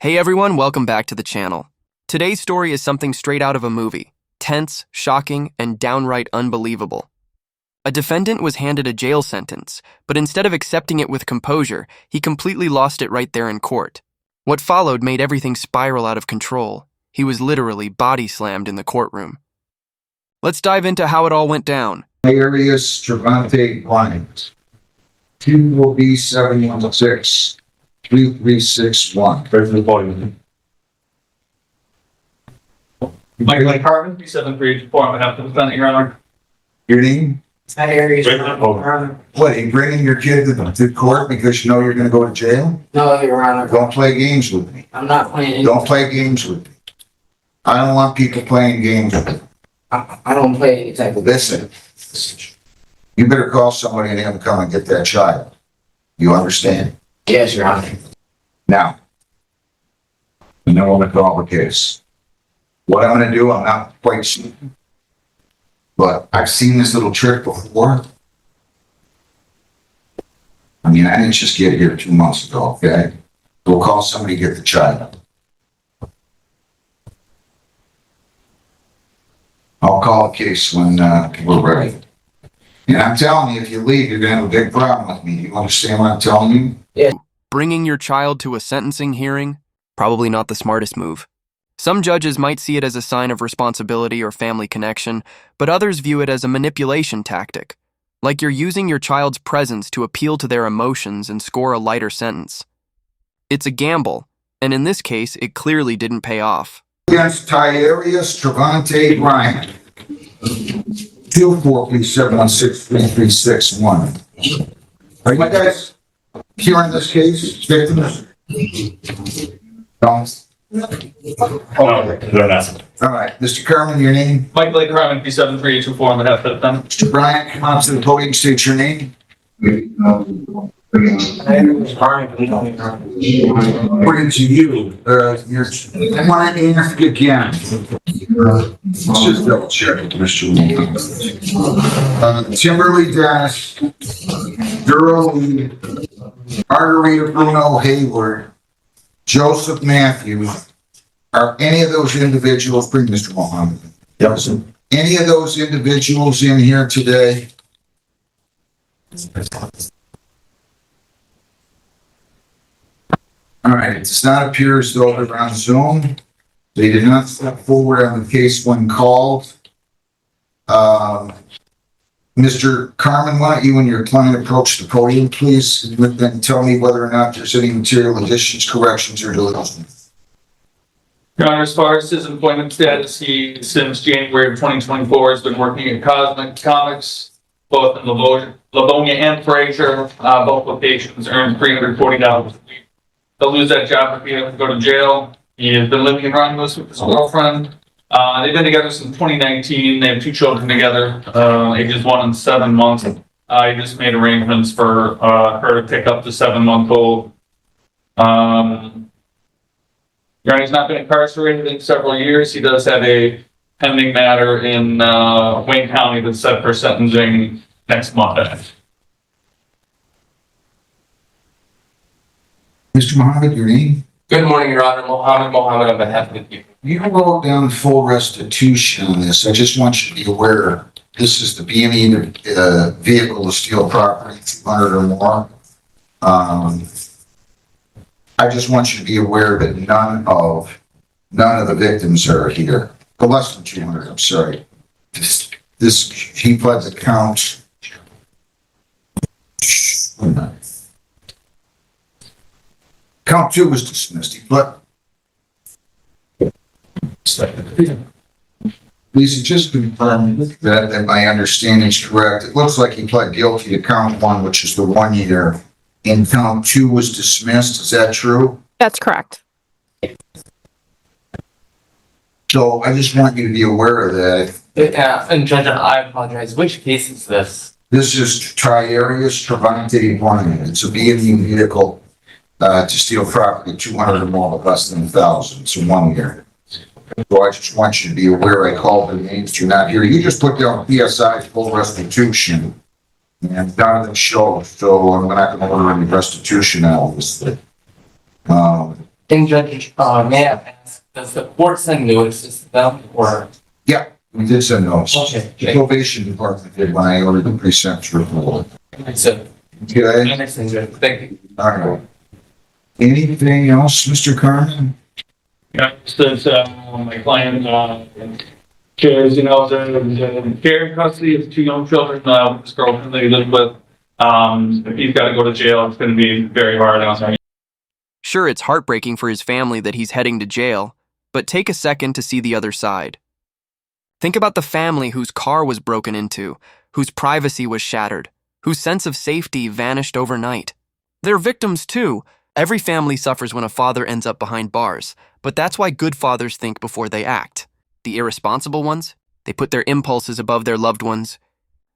Hey everyone, welcome back to the channel. Today's story is something straight out of a movie. Tense, shocking, and downright unbelievable. A defendant was handed a jail sentence, but instead of accepting it with composure, he completely lost it right there in court. What followed made everything spiral out of control. He was literally body slammed in the courtroom. Let's dive into how it all went down. Areas Stravante Bryant. 2 will be 716 3361. President appointment. Michael Carmen, B7384, on behalf of the defendant, Your Honor. Your name? President appointment. What, you bringing your kid to court because you know you're gonna go to jail? No, Your Honor. Don't play games with me. I'm not playing. Don't play games with me. I don't want people playing games with me. I don't play any type of. Listen, you better call somebody and have them come and get that child. You understand? Yes, Your Honor. Now, and then we'll call the case. What I'm gonna do, I'm not quite certain, but I've seen this little trick before. I mean, I didn't just get here 2 months ago, okay? We'll call somebody, get the child. I'll call a case when we're ready. And I'm telling you, if you leave, you're gonna have a big problem with me. You understand what I'm telling you? Bringing your child to a sentencing hearing? Probably not the smartest move. Some judges might see it as a sign of responsibility or family connection, but others view it as a manipulation tactic, like you're using your child's presence to appeal to their emotions and score a lighter sentence. It's a gamble, and in this case, it clearly didn't pay off. Against Tyeria Stravante Bryant. 2-4-716-3361. Are you guys here in this case, victims? Don't. No, they're not. All right, Mr. Carmen, your name? Michael Carmen, B7384, on behalf of the defendant. Mr. Bryant, come on to the podium, state your name. According to you, I want to ask again. Let's just double check it, Mr. Timberly Dennis, Durley, Margarita Bruno Hayward, Joseph Matthews. Are any of those individuals, bring Mr. Mohammed. Yes. Any of those individuals in here today? All right, it does not appear as though they're on Zoom. They did not step forward on the case when called. Mr. Carmen, why don't you and your client approach the podium, please, and then tell me whether or not there's any material additions, corrections, or deletions. Your Honor, as far as his employment status, he, since January of 2024, has been working at Cosmic Comics, both in Livonia and Fraser. Both locations earned $340 a week. They'll lose that job if he has to go to jail. He has been living in Romulus with his girlfriend. They've been together since 2019. They have 2 children together, ages 1 and 7 months. He just made arrangements for her to pick up the 7-month-old. He's not been incarcerated in several years. He does have a pending matter in Wayne County that's set for sentencing next Monday. Mr. Mohammed, your name? Good morning, Your Honor. Mohammed on behalf of the people. You wrote down full restitution on this. I just want you to be aware, this is the B&E vehicle to steal property, 200 or more. I just want you to be aware that none of the victims are here. Or less than 200, I'm sorry. He pled the count. Count 2 was dismissed. He pled. Lisa, just confirm that my understanding is correct. It looks like he pled guilty to count 1, which is the 1 year, and count 2 was dismissed. Is that true? That's correct. So I just want you to be aware of that. And Judge, I apologize. Which case is this? This is Tyeria Stravante Bryant. It's a B&E vehicle to steal property, 200 or more, but less than 1,000. It's a 1 year. So I just want you to be aware. I called the names. You're not here. You just put down PSI full restitution, and none of them show. So I'm not going to order any restitution out of this thing. And Judge, may I ask, does the court send notices to them or? Yeah, we did send those. Okay. The probation department did when I ordered the pre-sentence report. So, Okay, I understand, Judge. Thank you. all right. Anything else, Mr. Carmen? Yeah, since, my client, shares, the care and custody of two young children, this girlfriend that he lived with. If he's gotta go to jail, it's gonna be very hard on him. Sure, it's heartbreaking for his family that he's heading to jail, but take a second to see the other side. Think about the family whose car was broken into, whose privacy was shattered, whose sense of safety vanished overnight. They're victims too. Every family suffers when a father ends up behind bars, but that's why good fathers think before they act. The irresponsible ones, they put their impulses above their loved ones,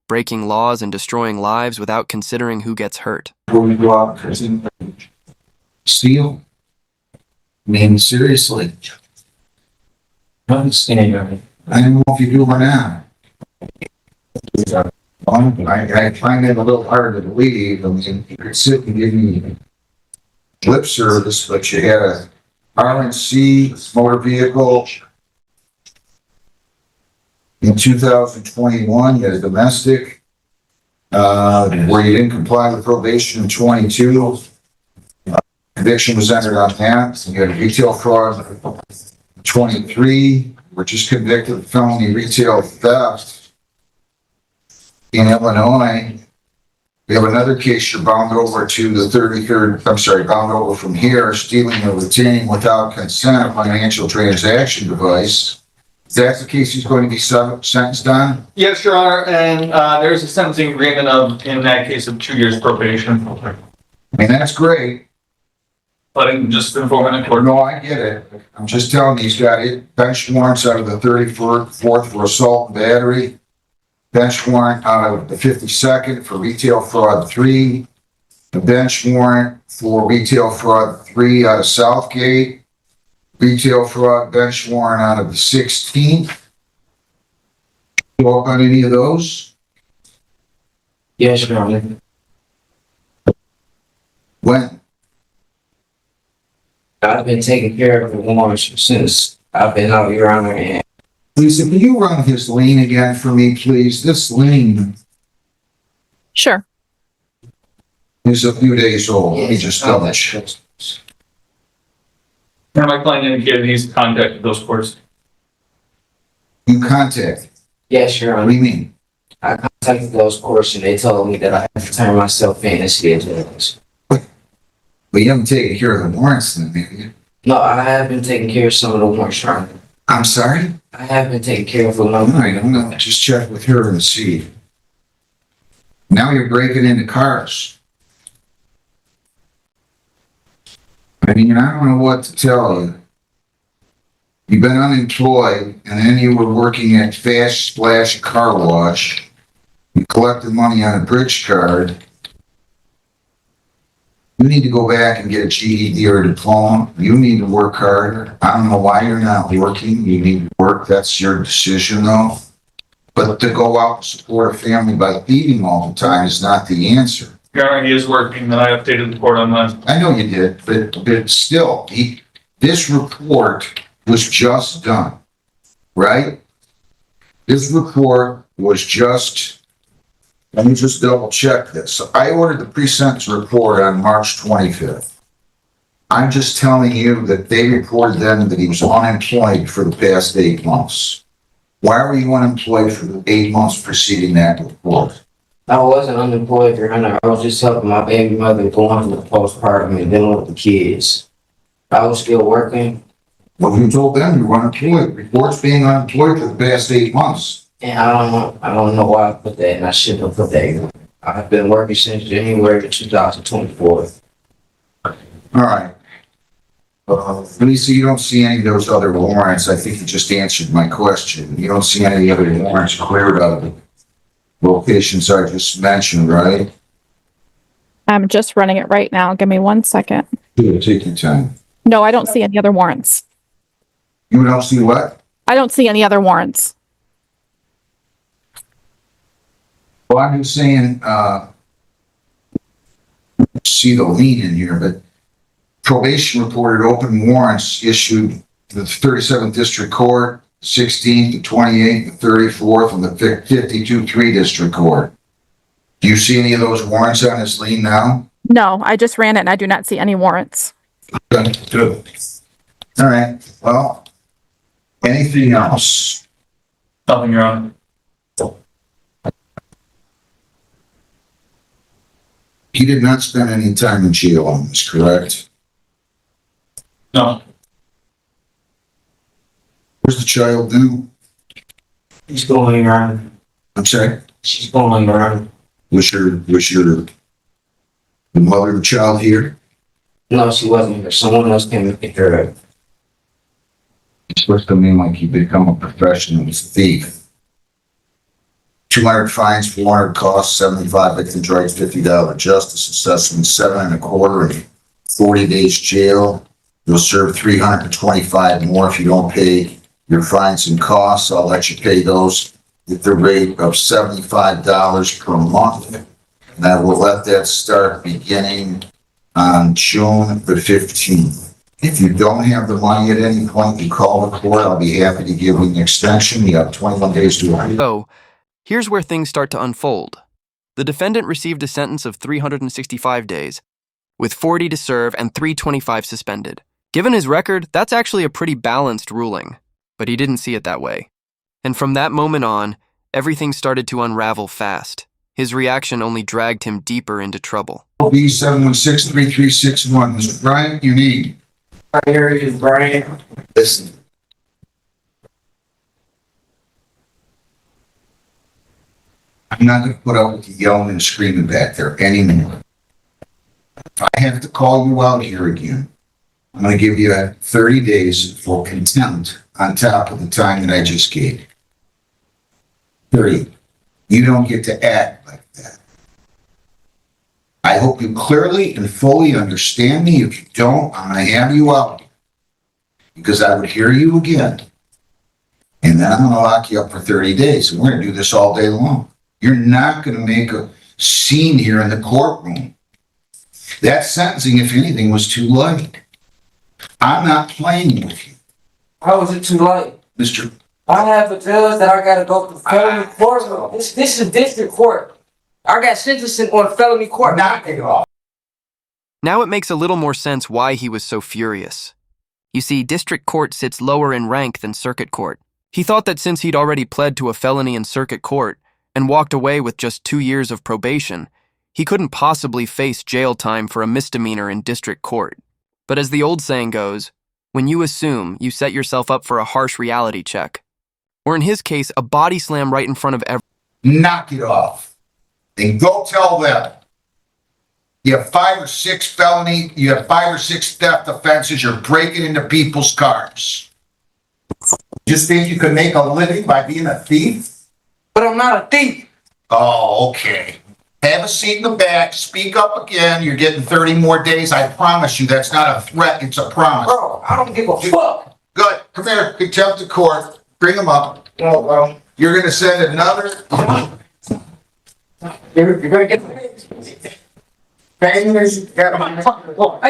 breaking laws and destroying lives without considering who gets hurt. Before we go out, steal? I mean, seriously, I understand. I don't know if you do or not. I find it a little hard to believe. I mean, you could sit and give me lip service, but you had a R&C motor vehicle. In 2021, you had a domestic, where you didn't comply with probation in 22. Conviction was entered on that. You had a retail fraud in 23. We're just convicted of felony retail theft in Illinois. We have another case you're bound over to the 33rd, bound over from here, stealing or retaining without consent a financial transaction device. If that's the case he's going to be sentenced on? Yes, Your Honor, and, there's a sentencing agreement in that case of 2 years probation. I mean, that's great. But I'm just informing the Or court. no, I get it. I'm just telling you, he's got it. Bench warrants out of the 34th for assault and battery. Bench warrant out of the 52nd for retail fraud 3. The bench warrant for retail fraud 3 out of Southgate. Retail fraud bench warrant out of the 16th. You walk on any of those? Yes, Your Honor. When? I've been taking care of the warrants since I've been out, Your Honor, and Lisa, can you run his lane again for me, please? This lane Sure. is a few days old. Let me just double check. And my client indicated he's contacted those courts. You contact. yes, Your What Honor. do you mean? I contacted those courts and they told me that I have to turn myself in and schedule this. But you haven't taken care of the warrants then, have you? No, I have been taking care of some of the warrants, Your Honor. I'm sorry? I have been taking care of a All number. right, I'm gonna just check with her and see. Now you're breaking into cars. I mean, I don't know what to tell you. You've been unemployed, and then you were working at Fast Splash Car Wash. You collected money on a bridge card. You need to go back and get a GED or a diploma. You need to work harder. I don't know why you're not working. You need to work. That's your decision, though. But to go out and support a family by feeding all the time is not the answer. Your Honor, he is working, and I updated the court on that. I know you did, but still, this report was just done, right? This report was just, let me just double check this. I ordered the pre-sentence report on March 25th. I'm just telling you that they reported then that he was unemployed for the past 8 months. Why were you unemployed for the 8 months preceding that report? I wasn't unemployed, Your Honor. I was just helping my baby mother going through the postpartum and dealing with the kids. I was still working, Well, you told them you were unemployed. Reports being unemployed for the past 8 months. and I don't know why I put that, and I shouldn't have put that, Your Honor. I've been working since January 2024. All right. Lisa, you don't see any of those other warrants. I think you just answered my question. You don't see any other warrants cleared out of the locations I just mentioned, right? I'm just running it right now. Give me 1 second. Yeah, take your time. No, I don't see any other warrants. You don't see what? I don't see any other warrants. Well, I'm just saying, see the lien in here, but Probation reported open warrants issued to the 37th District Court, 16th, the 28th, the 34th, and the 52-3 District Court. Do you see any of those warrants on his lien now? No, I just ran it and I do not see any warrants. Good. All right, well, anything else? Nothing, Your Honor. He did not spend any time in jail on this, correct? No. Where's the child now? She's going around. I'm sorry? She's going around. Was the mother of the child here? No, she wasn't here. Someone else came and picked her up. It's supposed to mean like you become a professional thief. 200 fines, 400 costs, 75 victims' rights, $50 justice assessment, 7 1/4, and 40 days jail. You'll serve 325 more if you don't pay your fines and costs. I'll let you pay those at the rate of $75 per month. And I will let that start beginning on June the 15th. If you don't have the money at any point, you call the court. I'll be happy to give you an extension. You have 21 days to write. So, here's where things start to unfold. The defendant received a sentence of 365 days, with 40 to serve and 325 suspended. Given his record, that's actually a pretty balanced ruling, but he didn't see it that way. And from that moment on, everything started to unravel fast. His reaction only dragged him deeper into trouble. B7163361. Mr. Bryant, you need. Our area is Brian. Listen. I'm not going to put up with you yelling and screaming back there anymore. If I have to call you out here again, I'm going to give you 30 days for contempt on top of the time that I just gave you. 30. You don't get to act like that. I hope you clearly and fully understand me. If you don't, I'm going to have you out because I would hear you again. And then I'm going to lock you up for 30 days. And we're going to do this all day long. You're not going to make a scene here in the courtroom. That sentencing, if anything, was too light. I'm not playing with you. How is it too late? Mr. I have a judge that I gotta go to felony court. This is district court. I got sentencing on felony court. Knock it off. Now it makes a little more sense why he was so furious. You see, district court sits lower in rank than circuit court. He thought that since he'd already pled to a felony in circuit court and walked away with just 2 years of probation, he couldn't possibly face jail time for a misdemeanor in district court. But as the old saying goes, when you assume, you set yourself up for a harsh reality check. Or in his case, a body slam right in front of everyone. Knock it off. And go tell them. You have 5 or 6 felony, you have 5 or 6 theft offenses, you're breaking into people's cars. Just think you could make a living by being a thief? But I'm not a thief. Oh, okay. Have a seat in the back, speak up again, you're getting 30 more days. I promise you, that's not a threat, it's a promise. Bro, I don't give a fuck. Good, come here, contempt of court, bring them up. No, bro. You're gonna send another. You're gonna get I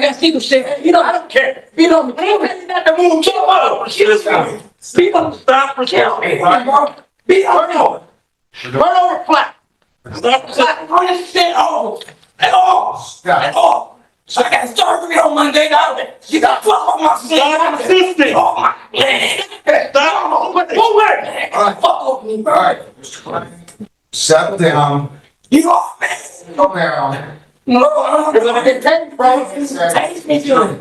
got people saying, you know, I don't care. You know, I ain't ready not to move. Get up. People stop for kill me. Be over. Run over flat. Flat. Run this shit off. At all. At all. So I got surgery on Monday night. You got fuck on my system. Oh my man. Stop. Move it. Fuck me. All right. Settle down. You off, man. Come down. No, you're gonna get taken, bro. Taste me, dude.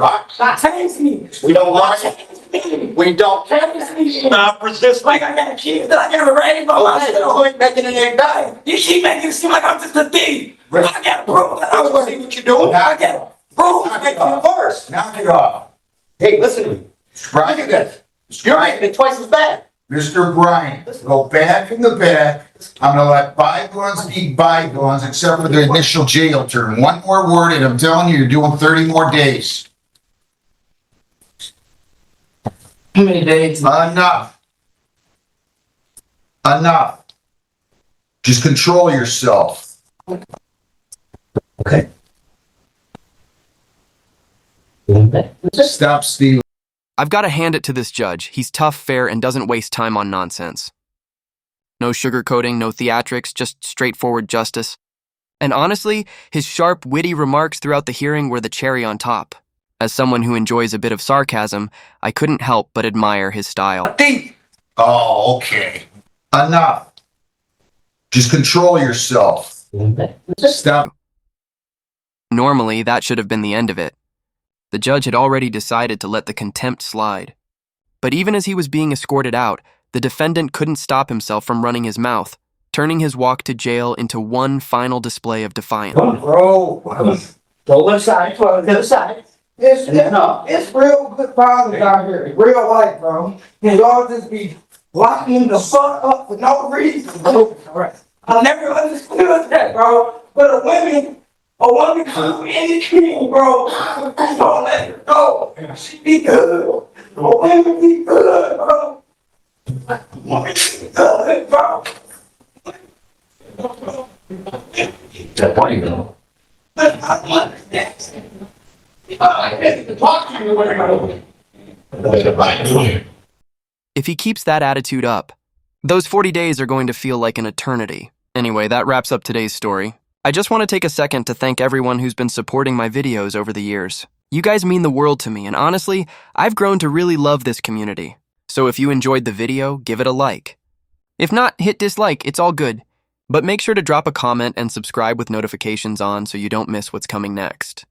Taste me. We don't want it. We don't. Taste me. Stop resisting. Like I got kids that I never raised by myself. Making it ain't dying. You keep making it seem like I'm just a thief. I gotta prove that I was see what you're doing. I gotta prove it makes it worse. Knock it off. Hey, listen to me. Look at this. You're making it twice as bad. Mr. Bryant, go back in the back. I'm gonna let bygones be bygones except for the initial jail term. One more word and I'm telling you, you're doing 30 more days. How many days? Enough. Enough. Just control yourself. Okay. Stop stealing. I've got to hand it to this judge. He's tough, fair, and doesn't waste time on nonsense. No sugarcoating, no theatrics, just straightforward justice. And honestly, his sharp, witty remarks throughout the hearing were the cherry on top. As someone who enjoys a bit of sarcasm, I couldn't help but admire his style. Oh, okay. Enough. Just control yourself. Stop. Normally, that should have been the end of it. The judge had already decided to let the contempt slide. But even as he was being escorted out, the defendant couldn't stop himself from running his mouth, turning his walk to jail into one final display of defiance. Bro, go one side, go the other side. It's real good fathers out here, in real life, bro. And y'all just be locking the fuck up for no reason, bro. I never understood that, bro. But a woman could be anything, bro. Don't let her go. She be good. A woman be good, bro. A woman be good, bro. That funny though. But I want that. I had to talk to you when If he keeps that attitude up, those 40 days are going to feel like an eternity. Anyway, that wraps up today's story. I just want to take a second to thank everyone who's been supporting my videos over the years. You guys mean the world to me, and honestly, I've grown to really love this community. So if you enjoyed the video, give it a like. If not, hit dislike, it's all good. But make sure to drop a comment and subscribe with notifications on so you don't miss what's coming next.